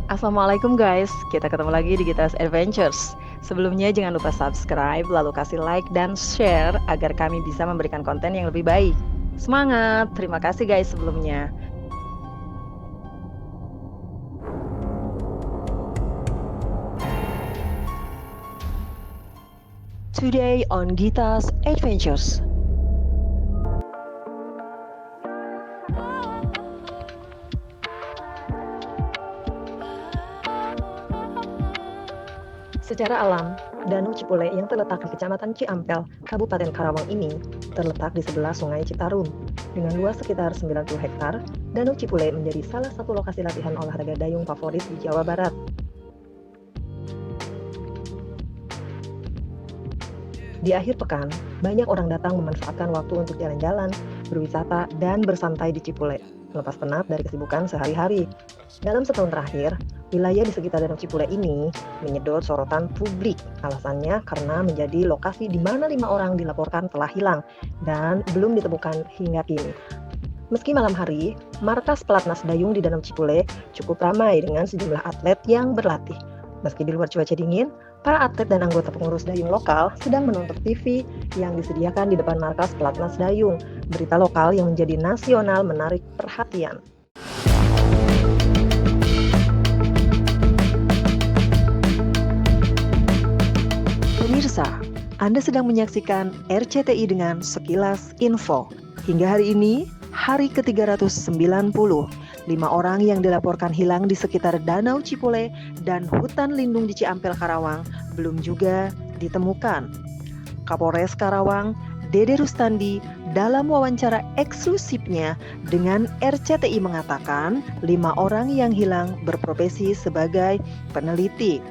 Assalamualaikum guys, kita ketemu lagi di Gita's Adventures. Sebelumnya jangan lupa subscribe, lalu kasih like dan share agar kami bisa memberikan konten yang lebih baik. Semangat, terima kasih guys sebelumnya. Today on Gita's Adventures. Secara alam, Danau Cipule yang terletak di Kecamatan Ciampel, Kabupaten Karawang ini terletak di sebelah Sungai Citarum. Dengan luas sekitar 90 hektar, Danau Cipule menjadi salah satu lokasi latihan olahraga dayung favorit di Jawa Barat. Di akhir pekan, banyak orang datang memanfaatkan waktu untuk jalan-jalan, berwisata, dan bersantai di Cipule, melepas penat dari kesibukan sehari-hari. Dalam setahun terakhir, wilayah di sekitar Danau Cipule ini menyedot sorotan publik. Alasannya karena menjadi lokasi di mana 5 orang dilaporkan telah hilang dan belum ditemukan hingga kini. Meski malam hari, markas pelatnas dayung di Danau Cipule cukup ramai dengan sejumlah atlet yang berlatih. Meski di luar cuaca dingin, para atlet dan anggota pengurus dayung lokal sedang menonton TV yang disediakan di depan markas pelatnas dayung. Berita lokal yang menjadi nasional menarik perhatian. Pemirsa, Anda sedang menyaksikan RCTI dengan sekilas info. Hingga hari ini, hari ke-390, 5 orang yang dilaporkan hilang di sekitar Danau Cipule dan hutan lindung di Ciampel, Karawang belum juga ditemukan. Kapolres Karawang, Dede Rustandi, dalam wawancara eksklusifnya dengan RCTI mengatakan 5 orang yang hilang berprofesi sebagai peneliti.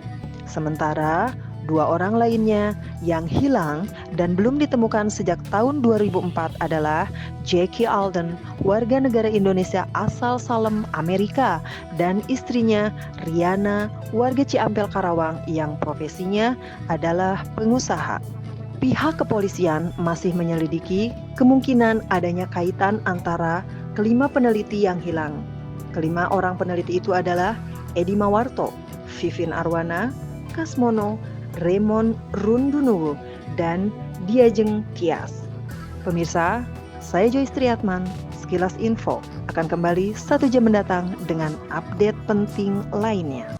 Sementara 2 orang lainnya yang hilang dan belum ditemukan sejak tahun 2004 adalah Jackie Alden, warga negara Indonesia asal Salem, Amerika, dan istrinya Riana, warga Ciampel, Karawang yang profesinya adalah pengusaha. Pihak kepolisian masih menyelidiki kemungkinan adanya kaitan antara kelima peneliti yang hilang. Kelima orang peneliti itu adalah Edi Mawarto, Vivin Arwana, Kasmono, Raymond Rundunuwu, dan Diajeng Tias. Pemirsa, saya Joyce Triatman, Sekilas Info akan kembali 1 jam mendatang dengan update penting lainnya.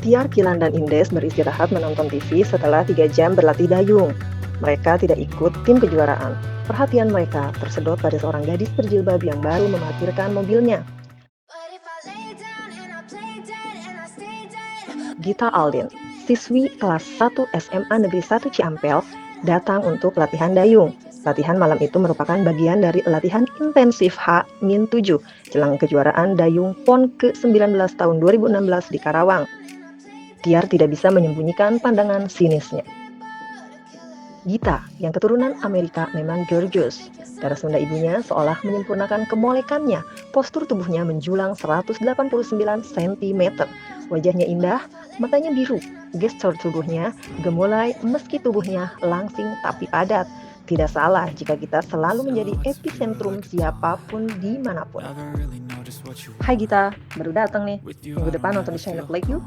Tiar, Kilan, dan Indes beristirahat menonton TV setelah 3 jam berlatih dayung. Mereka tidak ikut tim kejuaraan. Perhatian mereka tersedot pada seorang gadis berjilbab yang baru memarkirkan mobilnya. Gita Aldin, siswi kelas 1 SMA Negeri 1 Ciampel, datang untuk latihan dayung. Latihan malam itu merupakan bagian dari latihan intensif H-7 jelang kejuaraan dayung PON ke-19 tahun 2016 di Karawang. Tiar tidak bisa menyembunyikan pandangan sinisnya. Gita, yang keturunan Amerika, memang gorgeous. Darah Sunda ibunya seolah menyempurnakan kemolekannya. Postur tubuhnya menjulang 189 cm. Wajahnya indah, matanya biru. Gestur tubuhnya gemulai meski tubuhnya langsing tapi padat. Tidak salah jika Gita selalu menjadi epicentrum siapapun dimanapun. Hai Gita, baru datang nih. Minggu depan nonton di China Lake yuk.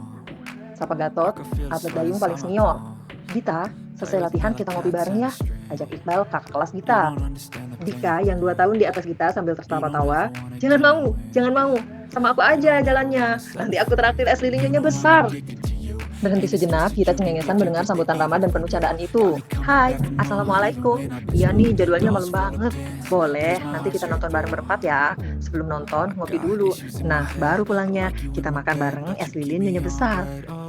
Sapa Gatot, atlet dayung paling senior. Gita, selesai latihan kita ngopi bareng ya. Ajak Iqbal, kakak kelas Gita. Dika yang 2 tahun di atas Gita sambil tertawa-tawa. Jangan mau. Sama aku aja jalannya. Nanti aku traktir es lilinnya besar. Berhenti sejenak, Gita cengengesan mendengar sambutan ramah dan penuh candaan itu. Hai, assalamualaikum. Iya nih, jadwalnya malam banget. Boleh, nanti kita nonton bareng berempat ya. Sebelum nonton, ngopi dulu. Nah, baru pulangnya kita makan bareng es lilin nyonya besar.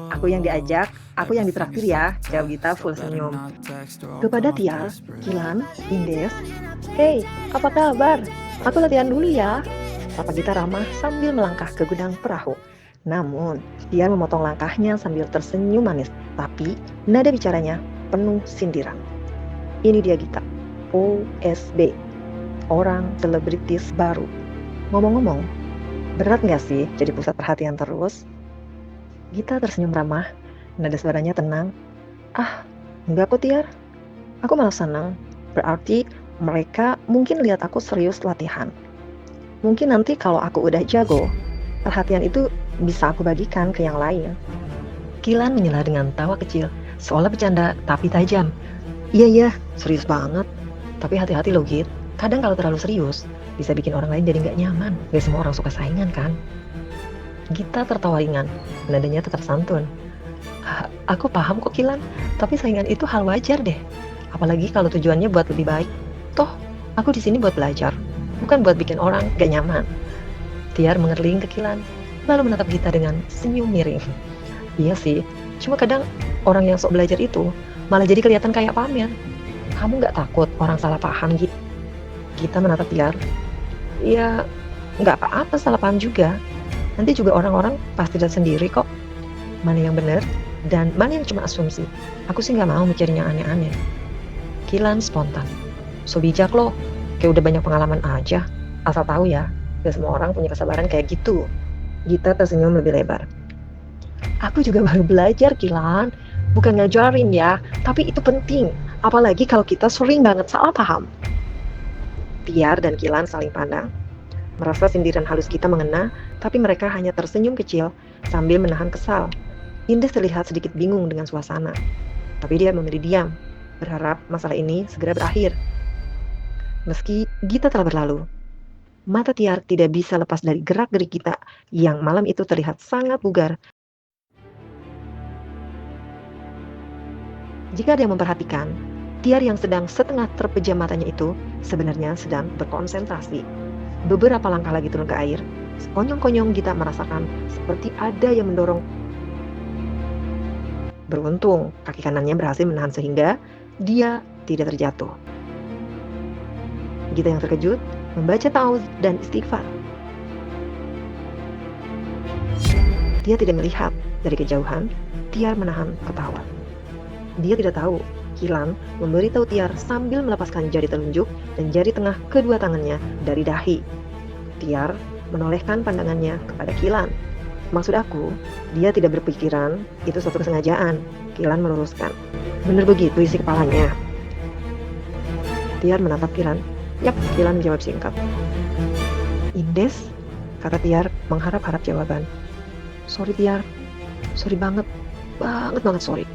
Aku yang diajak, aku yang ditraktir ya, jawab Gita full senyum. Kepada Tiar, Kilan, Indes, "Hei, apa kabar? Aku latihan dulu ya," sapa Gita ramah sambil melangkah ke gudang perahu. Namun, Tiar memotong langkahnya sambil tersenyum manis, tapi nada bicaranya penuh sindiran. Ini dia Gita, OSB, orang selebritis baru. Ngomong-ngomong, berat nggak sih jadi pusat perhatian terus? Gita tersenyum ramah, nada suaranya tenang. Ah, enggak kok Tiar. Aku malah senang, berarti mereka mungkin lihat aku serius latihan. Mungkin nanti kalau aku udah jago, perhatian itu bisa aku bagikan ke yang lain. Kilan menyela dengan tawa kecil, seolah bercanda tapi tajam. Iya, serius banget. Tapi hati-hati loh, Git. Kadang kalau terlalu serius, bisa bikin orang lain jadi nggak nyaman. Gak semua orang suka saingan, kan? Gita tertawa ringan, nadanya tetap santun. Aku paham kok, Kilan. Tapi saingan itu hal wajar deh. Apalagi kalau tujuannya buat lebih baik. Toh, aku di sini buat belajar, bukan buat bikin orang gak nyaman. Tiar mengerling ke Kilan, lalu menatap Gita dengan senyum miring. Iya sih, cuma kadang orang yang sok belajar itu malah jadi kelihatan kayak pamer. Kamu nggak takut orang salah paham gitu? Kita menatap Tiar. Ya, nggak apa-apa salah paham juga. Nanti juga orang-orang pasti lihat sendiri kok. Mana yang benar dan mana yang cuma asumsi. Aku sih nggak mau mikirin yang aneh-aneh. Kilan spontan. So bijak loh, kayak udah banyak pengalaman aja. Asal tahu ya, gak semua orang punya kesabaran kayak gitu. Gita tersenyum lebih lebar. Aku juga baru belajar, Kilan. Bukan ngajarin ya, tapi itu penting. Apalagi kalau kita sering banget salah paham. Tiar dan Kilan saling pandang. Merasa sindiran halus kita mengena, tapi mereka hanya tersenyum kecil sambil menahan kesal. Indes terlihat sedikit bingung dengan suasana. Tapi dia memilih diam, berharap masalah ini segera berakhir. Meski Gita telah berlalu, mata Tiar tidak bisa lepas dari gerak-gerik Gita yang malam itu terlihat sangat bugar. Jika ada yang memperhatikan, Tiar yang sedang setengah terpejam matanya itu sebenarnya sedang berkonsentrasi. Beberapa langkah lagi turun ke air, sekonyong-konyong Gita merasakan seperti ada yang mendorong. Beruntung, kaki kanannya berhasil menahan sehingga dia tidak terjatuh. Gita yang terkejut membaca ta'awudz dan istighfar. Dia tidak melihat dari kejauhan, Tiar menahan ketawa. Dia tidak tahu, Kilan memberitahu Tiar sambil melepaskan jari telunjuk dan jari tengah kedua tangannya dari dahi. Tiar menolehkan pandangannya kepada Kilan. Maksud aku, dia tidak berpikiran itu suatu kesengajaan. Kilan meluruskan. Benar begitu isi kepalanya. Tiar menatap Kilan. Yap, Kilan menjawab singkat. Indes, kata Tiar mengharap-harap jawaban. Sorry Tiar, sorry banget sorry.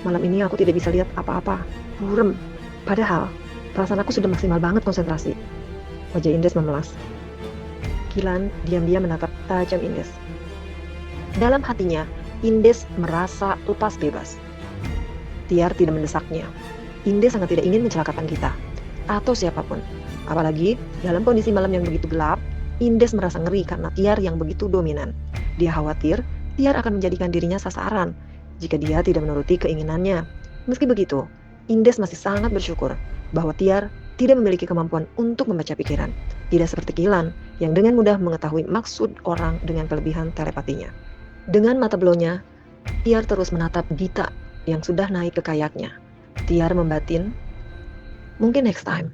Malam ini aku tidak bisa lihat apa-apa, burem. Padahal, perasaan aku sudah maksimal banget konsentrasi. Wajah Indes memelas. Kilan diam-diam menatap tajam Indes. Dalam hatinya, Indes merasa lepas bebas. Tiar tidak mendesaknya. Indes sangat tidak ingin mencelakakan kita, atau siapapun. Apalagi, dalam kondisi malam yang begitu gelap, Indes merasa ngeri karena Tiar yang begitu dominan. Dia khawatir Tiar akan menjadikan dirinya sasaran jika dia tidak menuruti keinginannya. Meski begitu, Indes masih sangat bersyukur bahwa Tiar tidak memiliki kemampuan untuk membaca pikiran. Tidak seperti Kilan yang dengan mudah mengetahui maksud orang dengan kelebihan telepatinya. Dengan mata belaunya, Tiar terus menatap Gita yang sudah naik ke kayaknya. Tiar membatin, mungkin next time.